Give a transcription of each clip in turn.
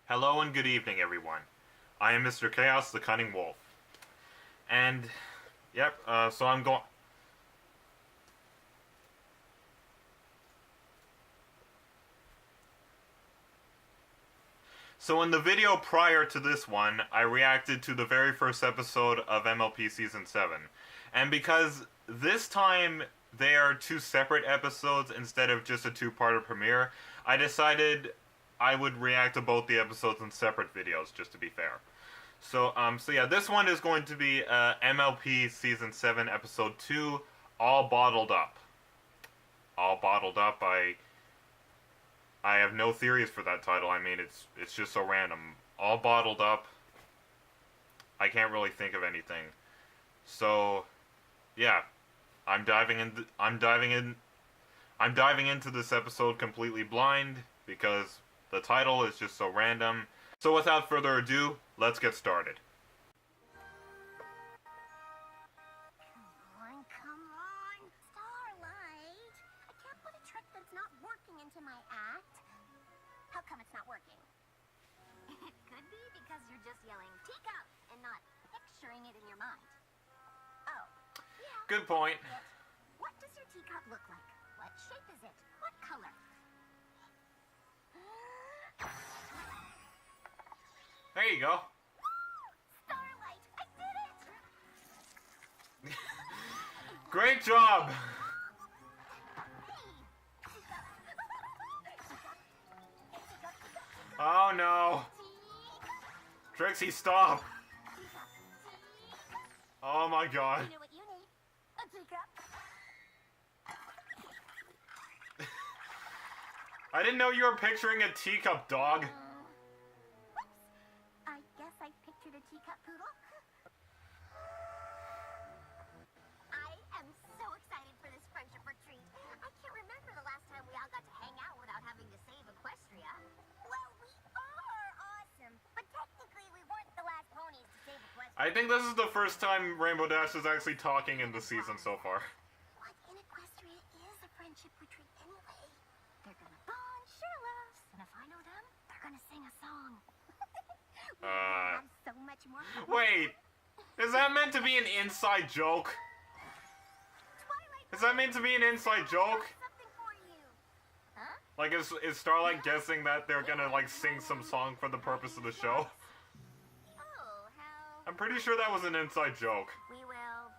Hello and good evening, everyone. I am Mr. Chaos, the Cunning Wolf. And, yep, so I'm going... So in the video prior to this one, I reacted to the very first episode of MLP Season 7. And because this time they are two separate episodes instead of just a two-parter premiere, I decided I would react to both the episodes in separate videos, just to be fair. So yeah, this one is going to be MLP Season 7, Episode 2, All Bottled Up. All Bottled Up, I have no theories for that title. I mean, it's just so random. All Bottled Up. I can't really think of anything. So, yeah, I'm diving into this episode completely blind because the title is just so random. So without further ado, let's get started. Come on, Starlight. I can't put a trick that's not working into my act. How come it's not working? It could be because you're just yelling teacup and not picturing it in your mind. Oh, yeah. Good point. What does your teacup look like? What shape is it? What color? There you go. Starlight, I did it! Great job! Oh no! Trixie, stop! Oh my god. You know what you need? A teacup. I didn't know you were picturing a teacup, dog. Whoops. I guess I pictured a teacup poodle. I am so excited for this friendship retreat. I can't remember the last time we all got to hang out without having to save Equestria. Well, we are awesome, but technically we weren't the last ponies to save Equestria. I think this is the first time Rainbow Dash is actually talking in the season so far. What in Equestria is a friendship retreat anyway? They're gonna bond Sherlock's, and if I know them, they're gonna sing a song. We're gonna have so much more fun. Wait! Is that meant to be an inside joke? Twilight, Is that meant to be an inside joke? something for you. Huh? Like, is Starlight guessing that they're gonna, like, sing some song for the purpose of the show? Oh, how... I'm pretty sure that was an inside joke. We will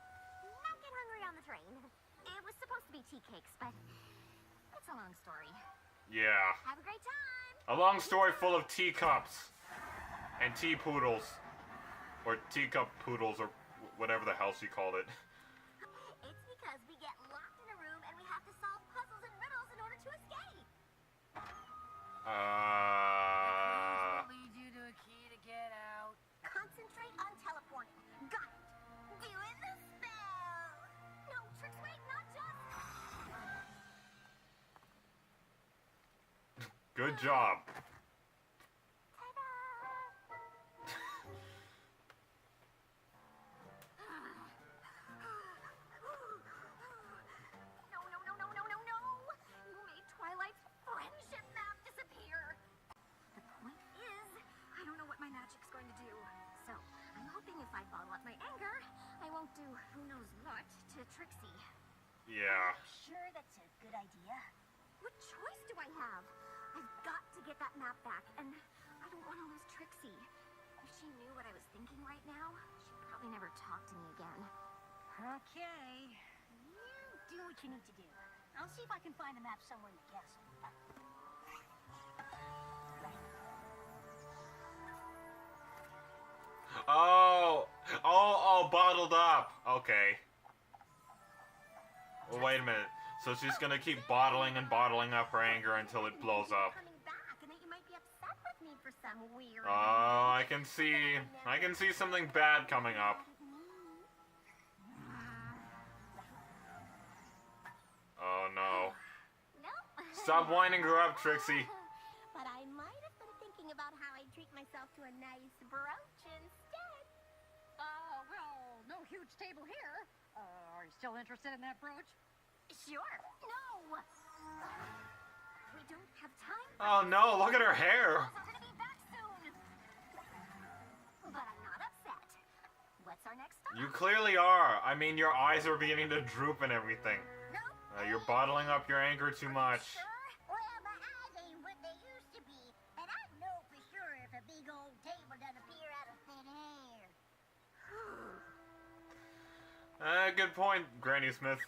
not get hungry on the train. It was supposed to be tea cakes, but it's a long story. Yeah. Have a great time! A long story full of teacups. And tea poodles. Or teacup poodles, or whatever the hell she called it. It's because we get locked in a room and we have to solve puzzles and riddles in order to escape. What leads you to a key to get out? Concentrate on teleporting. Got it. Doing the spell. No, tricks, wait, not just. Good job. Ta-da! No, no, no, no, no, no, no! You made Twilight's friendship map disappear. The point is, I don't know what my magic's going to do. So, I'm hoping if I bottle up my anger, I won't do who knows what to Trixie. Yeah. Sure, that's a good idea. What choice do I have? I've got to get that map back, and I don't want to lose Trixie. If she knew what I was thinking right now, she'd probably never talk to me again. Okay. You do what you need to do. I'll see if I can find the map somewhere in the castle. Oh, all bottled up. Okay. Well, wait a minute. So she's gonna keep bottling and bottling up her anger until it blows up. Coming back, and that you might be upset with me for some weird. Oh, I can see something bad coming up. Oh no. Nope. Stop winding her up, Trixie. But I might have been thinking about how I'd treat myself to a nice brooch instead. Well, no huge table here. Are you still interested in that brooch? Sure. No. We don't have time. Oh no, look at her hair. We're gonna be back soon. our next stop. You clearly are. I mean, your eyes are beginning to droop and everything. Nope. You're bottling up your anger too much. Sure? Well, my eyes ain't what they used to be. And I know for sure if a big old table doesn't appear out of thin air. Good point, Granny Smith.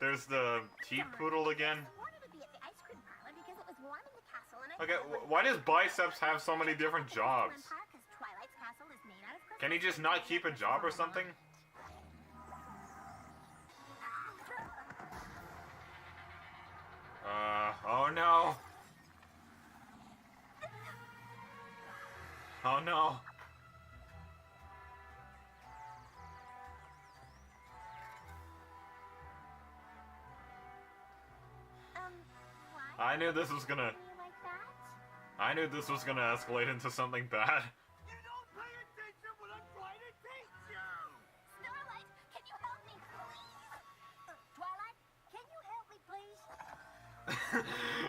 There's the tea poodle again. I wanted to be at the ice cream parlor because it was warm in the castle and I Okay, thought it would why does Biceps have so many different jobs? Twilight's castle is made out of Can he just not keep a job or something? Oh no. Oh no. why I knew this was gonna... do you like that? I knew this was gonna escalate into something bad. You don't pay attention when I'm trying to teach you! Starlight, can you help me, please? Twilight, can you help me, please?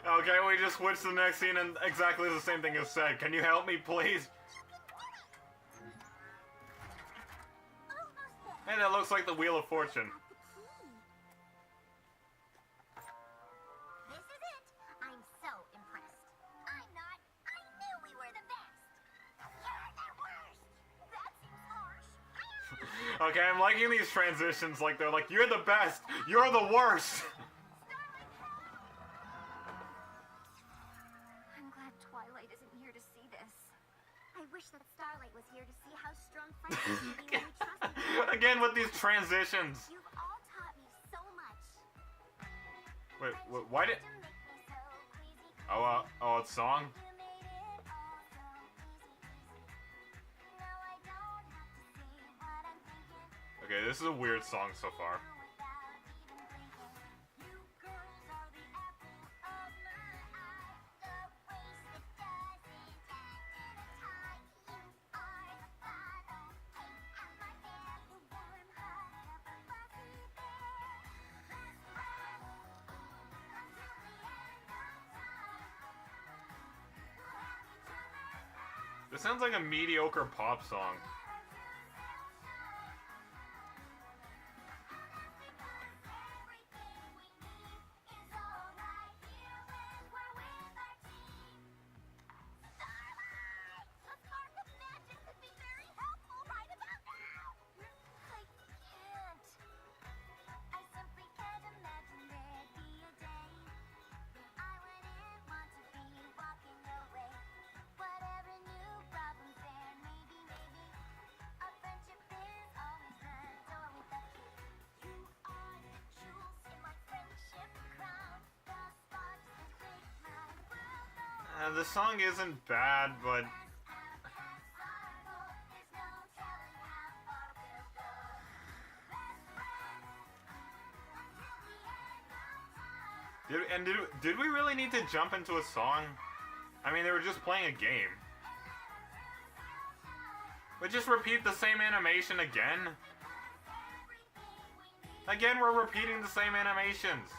Okay, we just switched to the next scene and exactly the same thing is said. Can you help me, please? Almost there. Hey, that looks like the Wheel of Fortune. Got the key. This is it. I'm so impressed. I'm not. I knew we were the best. You're the worst. That seems harsh. Okay, I'm liking these transitions. Like, they're like, you're the best. You're the worst. Starlight, help! I'm glad Twilight isn't here to see this. I wish that Starlight was here to see how strong friendships can be when we trust each other. Again with these transitions. You've all taught me so much. Wait, why did... To make me so crazy. Oh, it's song? You made it all so easy. Now I don't have to say what I'm thinking. Okay, this is a weird song so far. Without even blinking. You girls are the apple of my eye. The waist that doesn't end in a tie. You are the funnel cake at my hair. The warm heart of a fuzzy bear. Best friend until the end of time. We'll have each other's back. This sounds like a mediocre pop song. The song isn't bad, but... Did we really need to jump into a song? I mean, they were just playing a game. But just repeat the same animation again? Again, we're repeating the same animations.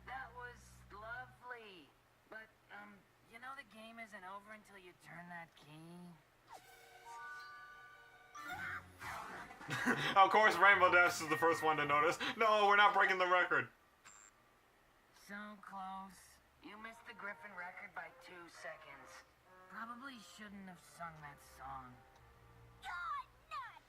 That was lovely. But, you know the game isn't over until you turn that key? Of course, Rainbow Dash is the first one to notice. No, we're not breaking the record. So close. You missed the Griffin record by 2 seconds. Probably shouldn't have sung that song. You're nuts!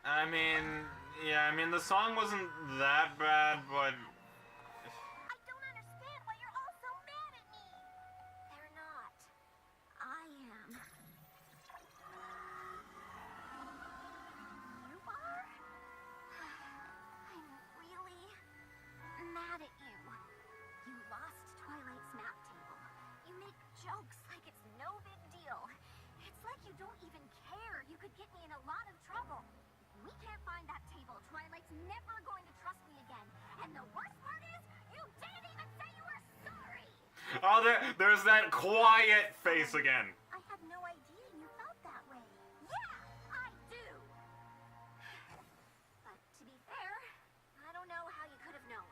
I mean, yeah, the song wasn't that bad, but... I don't understand why you're all so mad at me. They're not. I am. You are? I'm really mad at you. You lost Twilight's map table. You make jokes like it's no big deal. It's like you don't even care. You could get me in a lot of trouble. We can't find that table. Twilight's never going to trust me again. And the worst part is, you didn't even say you were sorry. Oh, there's that quiet face again. I had no idea you felt that way. Yeah, I do. But to be fair, I don't know how you could have known.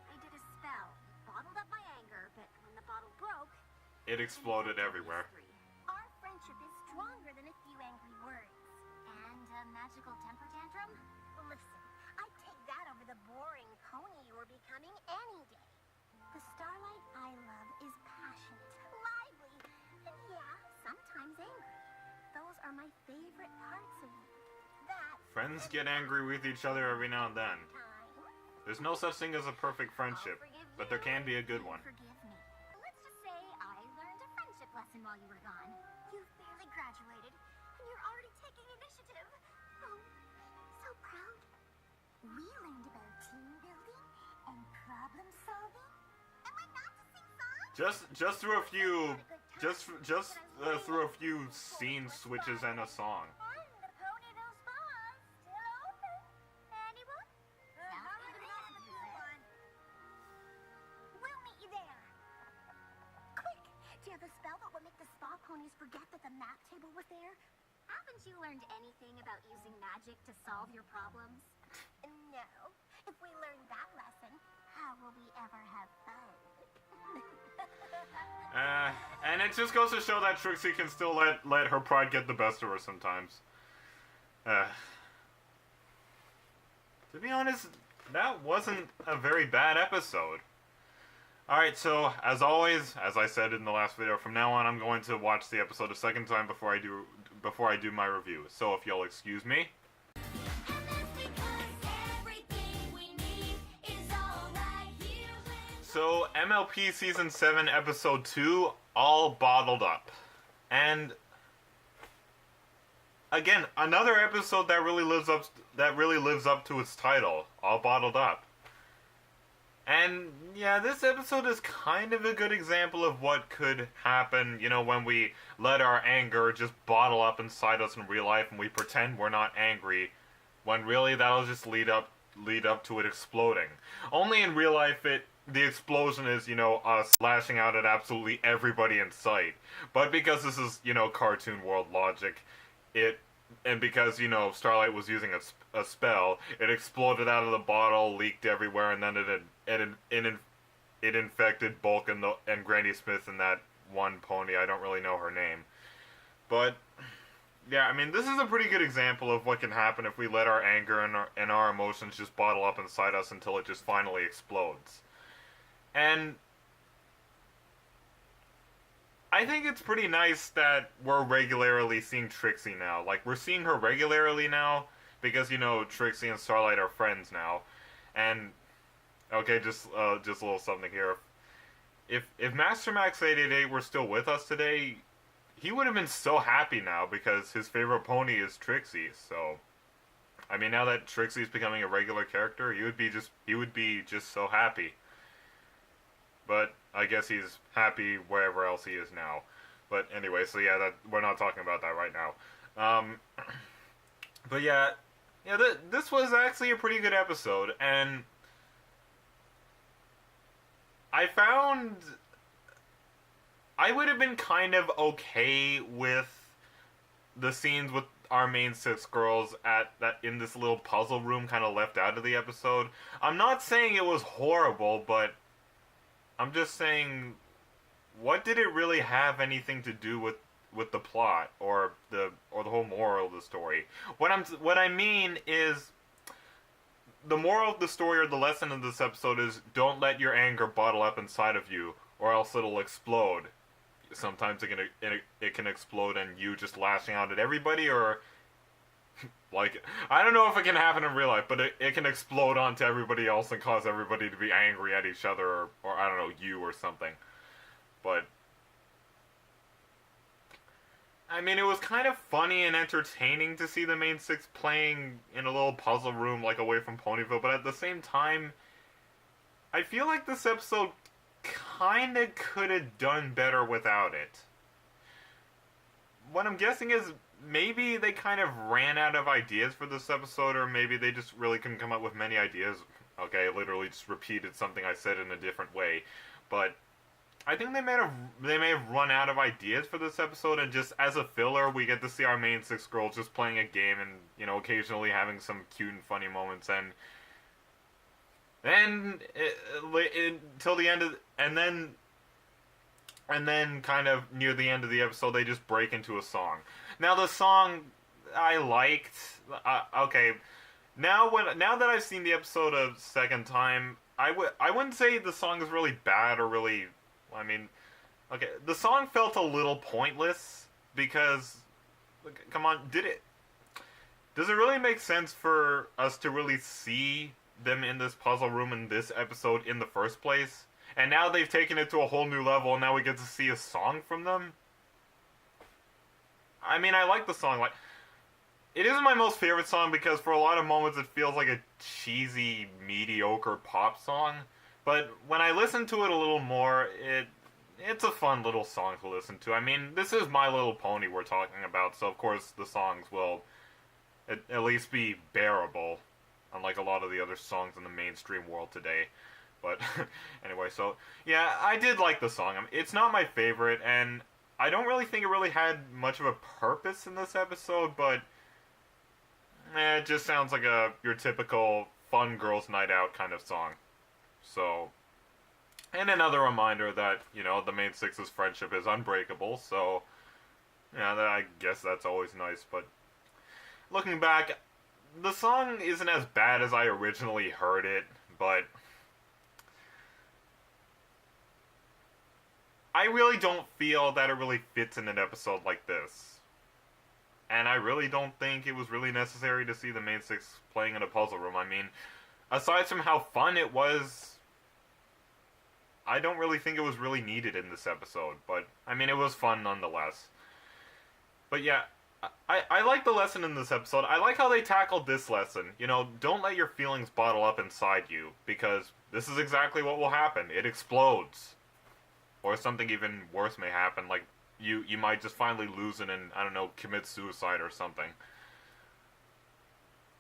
I did a spell, bottled up my anger, but when the bottle broke, It exploded everywhere. coming any day. The Starlight I love is passionate, lively, and yeah, sometimes angry. Those are my favorite parts of you. That Friends get angry with each other every now and then. time. There's no such thing as a perfect friendship, I'll forgive but there you, can be a good you one. Forgive me. Let's just say I learned a friendship lesson while you were gone. You've barely graduated, and you're already taking initiative. Oh, so proud. We learned about team building and problem solving. Am I not to sing songs? Just through a few, through a few scene switches and a song. And the Ponyville Spa still open. Anyone? We'll meet you there. Quick! Do you have a spell that will make the spa ponies forget that the map table was there? Haven't you learned anything about using magic to solve your problems? No. If we learn that lesson, how will we ever have fun? And it just goes to show that Trixie can still let her pride get the best of her sometimes. To be honest, that wasn't a very bad episode. Alright, so, as always, as I said in the last video, from now on I'm going to watch the episode a second time before I do my review. So if you'll excuse me. So, MLP Season 7, Episode 2, All Bottled Up. And, again, another episode that really lives up to its title, All Bottled Up. And, yeah, this episode is kind of a good example of what could happen, you know, when we let our anger just bottle up inside us in real life and we pretend we're not angry, when really that'll just lead up to it exploding. Only in real life the explosion is, you know, us lashing out at absolutely everybody in sight. But because this is, you know, cartoon world logic, and because, you know, Starlight was using a spell, it exploded out of the bottle, leaked everywhere, and then it infected Bulk and Granny Smith and that one pony. I don't really know her name. But, yeah, I mean, this is a pretty good example of what can happen if we let our anger and our emotions just bottle up inside us until it just finally explodes. And I think it's pretty nice that we're regularly seeing Trixie now. Like, we're seeing her regularly now because, you know, Trixie and Starlight are friends now. And, okay, just a little something here. If Master Max 888 were still with us today, he would have been so happy now because his favorite pony is Trixie. So, I mean, now that Trixie is becoming a regular character, he would be just so happy. But I guess he's happy wherever else he is now. But anyway, so yeah, we're not talking about that right now. But yeah, this was actually a pretty good episode, and I found I would have been kind of okay with the scenes with our main 6 girls in this little puzzle room kind of left out of the episode. I'm not saying it was horrible, but I'm just saying, what did it really have anything to do with the plot or the whole moral of the story? What I mean is, the moral of the story or the lesson of this episode is, don't let your anger bottle up inside of you, or else it'll explode. Sometimes it can explode and you just lashing out at everybody, or like, I don't know if it can happen in real life, but it can explode onto everybody else and cause everybody to be angry at each other, or I don't know, you or something. But, I mean, it was kind of funny and entertaining to see the main 6 playing in a little puzzle room, like, away from Ponyville, but at the same time, I feel like this episode kinda could have done better without it. What I'm guessing is, maybe they kind of ran out of ideas for this episode, or maybe they just really couldn't come up with many ideas. Okay, I literally just repeated something I said in a different way. But I think they may have run out of ideas for this episode, and just as a filler, we get to see our main 6 girls just playing a game and, you know, occasionally having some cute and funny moments, and then until the end of, and then kind of near the end of the episode, they just break into a song. Now, the song I liked, okay, now that I've seen the episode a second time, I wouldn't say the song is really bad or really. I mean, okay, the song felt a little pointless because, come on, does it really make sense for us to really see them in this puzzle room in this episode in the first place? And now they've taken it to a whole new level, and now we get to see a song from them? I mean, I like the song. Like, it isn't my most favorite song because for a lot of moments it feels like a cheesy, mediocre pop song. But when I listen to it a little more, it's a fun little song to listen to. I mean, this is My Little Pony we're talking about, so of course the songs will at least be bearable, unlike a lot of the other songs in the mainstream world today. But anyway, so yeah, I did like the song. It's not my favorite, and I don't really think it really had much of a purpose in this episode, but it just sounds like your typical fun girls' night out kind of song. So, and another reminder that, you know, the main six's friendship is unbreakable, so, yeah, I guess that's always nice, but looking back, the song isn't as bad as I originally heard it, but I really don't feel that it really fits in an episode like this. And I really don't think it was really necessary to see the main six playing in a puzzle room. I mean, aside from how fun it was, I don't really think it was really needed in this episode. But, I mean, it was fun nonetheless. But yeah, I like the lesson in this episode. I like how they tackled this lesson. You know, don't let your feelings bottle up inside you, because this is exactly what will happen. It explodes. Or something even worse may happen, like you might just finally lose it and, I don't know, commit suicide or something.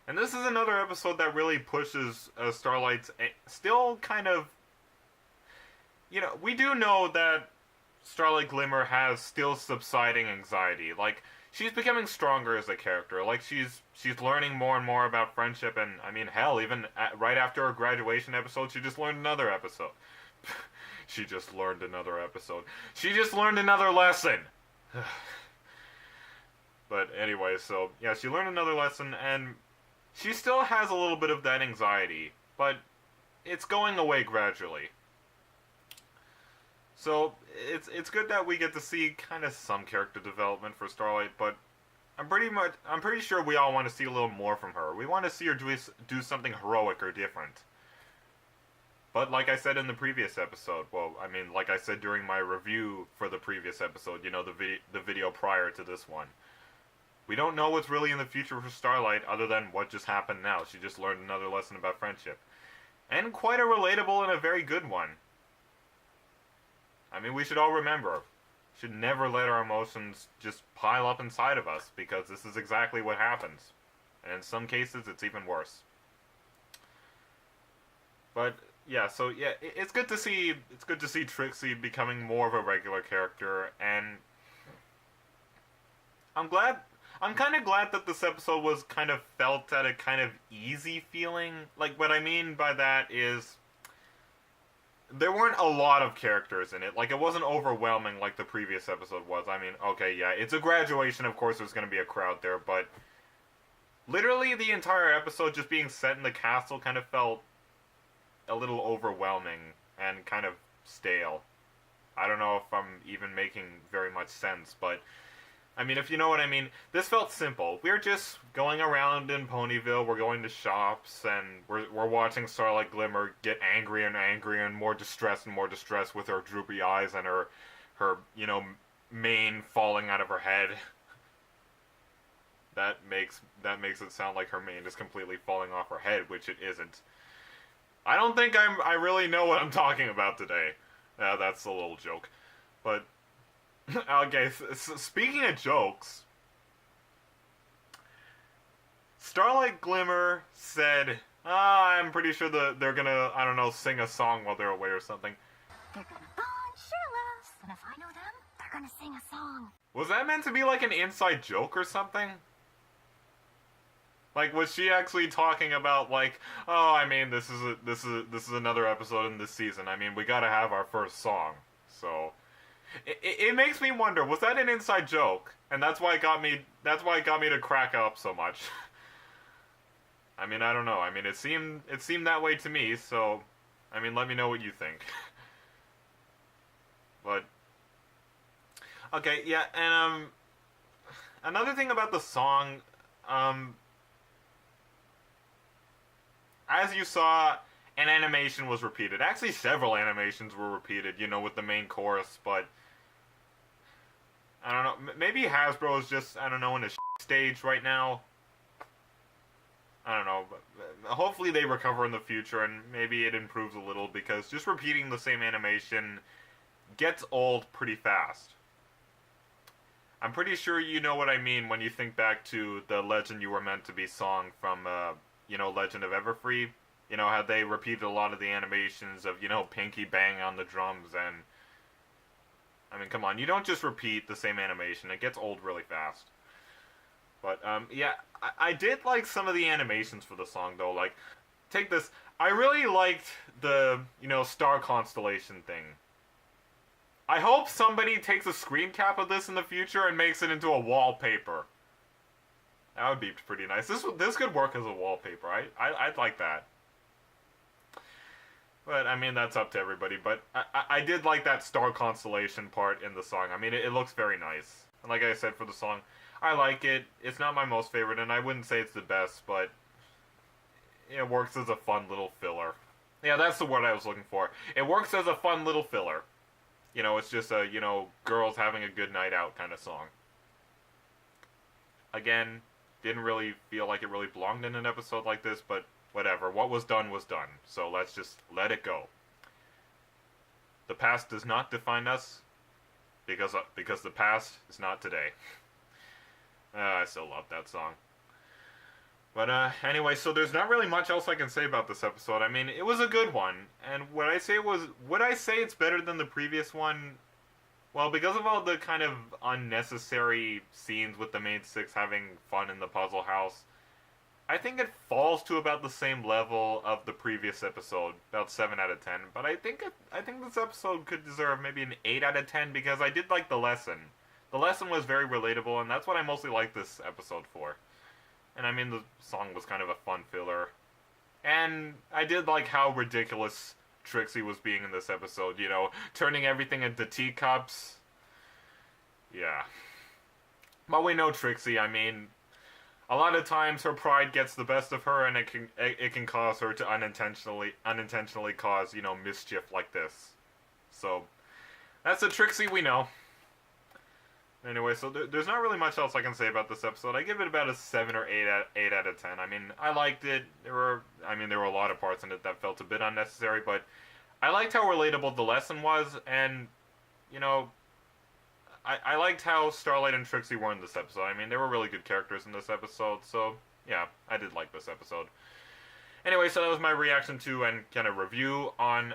And this is another episode that really pushes Starlight's still kind of... You know, we do know that Starlight Glimmer has still subsiding anxiety. Like, she's becoming stronger as a character. Like, she's learning more and more about friendship, and, I mean, hell, even right after her graduation episode, she just learned another episode. She just learned another episode. She just learned another lesson! But anyway, so, yeah, she learned another lesson, and she still has a little bit of that anxiety, but it's going away gradually. So, it's good that we get to see kind of some character development for Starlight, but I'm pretty sure we all want to see a little more from her. We want to see her do something heroic or different. But like I said in the previous episode, well, I mean, like I said during my review for the previous episode, you know, the video prior to this one, we don't know what's really in the future for Starlight other than what just happened now. She just learned another lesson about friendship. And quite a relatable and a very good one. I mean, we should all remember, should never let our emotions just pile up inside of us, because this is exactly what happens. And in some cases, it's even worse. But yeah, so yeah, it's good to see Trixie becoming more of a regular character, and I'm kind of glad that this episode was kind of felt at a kind of easy feeling. Like, what I mean by that is, there weren't a lot of characters in it. Like, it wasn't overwhelming like the previous episode was. I mean, okay, yeah, it's a graduation, of course there's going to be a crowd there, but literally the entire episode just being set in the castle kind of felt a little overwhelming and kind of stale. I don't know if I'm even making very much sense, but I mean, if you know what I mean, this felt simple. We're just going around in Ponyville, we're going to shops, and we're watching Starlight Glimmer get angrier and angrier and more distressed with her droopy eyes and her you know, mane falling out of her head. That makes it sound like her mane is completely falling off her head, which it isn't. I don't think I really know what I'm talking about today. That's a little joke. But, okay, speaking of jokes, Starlight Glimmer said, I'm pretty sure they're gonna, I don't know, sing a song while they're away or something. They're gonna bond shirtless, and if I know them, they're gonna sing a song. Was that meant to be like an inside joke or something? Like, was she actually talking about, like, oh, I mean, this is another episode in this season. I mean, we gotta have our first song. So, it makes me wonder, was that an inside joke? And that's why it got me to crack up so much. I mean, I don't know. I mean, it seemed that way to me, so I mean, let me know what you think. But okay, yeah, and another thing about the song, as you saw, an animation was repeated. Actually, several animations were repeated, you know, with the main chorus, but I don't know. Maybe Hasbro is just, I don't know, in a stage right now. I don't know. But hopefully they recover in the future and maybe it improves a little, because just repeating the same animation gets old pretty fast. I'm pretty sure you know what I mean when you think back to the Legend You Were Meant to Be song from, you know, Legend of Everfree. You know, how they repeated a lot of the animations of, you know, Pinky banging on the drums, and I mean, come on, you don't just repeat the same animation. It gets old really fast. But, yeah, I did like some of the animations for the song, though. Like, take this. I really liked the, you know, star constellation thing. I hope somebody takes a screen cap of this in the future and makes it into a wallpaper. That would be pretty nice. This could work as a wallpaper. I'd like that. But, I mean, that's up to everybody. But I did like that star constellation part in the song. I mean, it looks very nice. And like I said, for the song, I like it. It's not my most favorite, and I wouldn't say it's the best, but it works as a fun little filler. Yeah, that's the word I was looking for. It works as a fun little filler. You know, it's just a, you know, girls having a good night out kind of song. Again, didn't really feel like it really belonged in an episode like this, but whatever. What was done was done. So let's just let it go. The past does not define us, because the past is not today. I still love that song. But anyway, so there's not really much else I can say about this episode. I mean, it was a good one, and would I say it's better than the previous one? Well, because of all the kind of unnecessary scenes with the main six having fun in the puzzle house, I think it falls to about the same level of the previous episode, about 7 out of 10. But I think this episode could deserve maybe an 8 out of 10, because I did like the lesson. The lesson was very relatable, and that's what I mostly liked this episode for. And I mean, the song was kind of a fun filler. And I did like how ridiculous Trixie was being in this episode, you know, turning everything into teacups. Yeah. But we know Trixie, I mean, a lot of times her pride gets the best of her, and it can cause her to unintentionally cause, you know, mischief like this. So, that's the Trixie we know. Anyway, so there's not really much else I can say about this episode. I give it about a 7 or 8 out of 10. I mean, I liked it. There were a lot of parts in it that felt a bit unnecessary, but I liked how relatable the lesson was, and, you know, I liked how Starlight and Trixie were in this episode. I mean, they were really good characters in this episode, so, yeah, I did like this episode. Anyway, so that was my reaction to and kind of review on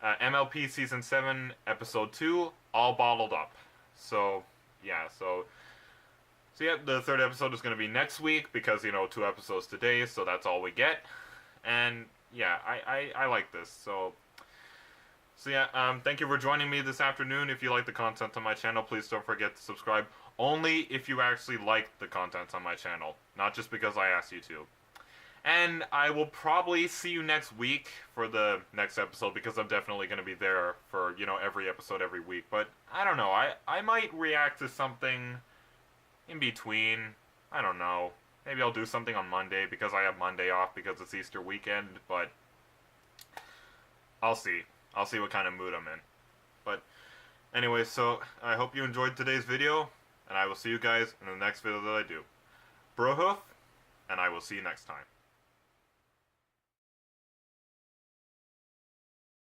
MLP Season 7, Episode 2, All Bottled Up. So, yeah, so yeah, the third episode is going to be next week, because, you know, 2 episodes today, so that's all we get. And, yeah, I like this, so yeah, thank you for joining me this afternoon. If you like the content on my channel, please don't forget to subscribe, only if you actually like the content on my channel, not just because I asked you to. And I will probably see you next week for the next episode, because I'm definitely going to be there for, you know, every episode every week. But I don't know. I might react to something in between. I don't know. Maybe I'll do something on Monday, because I have Monday off because it's Easter weekend. But I'll see. I'll see what kind of mood I'm in. But anyway, so I hope you enjoyed today's video, and I will see you guys in the next video that I do. Brohoof, and I will see you next time.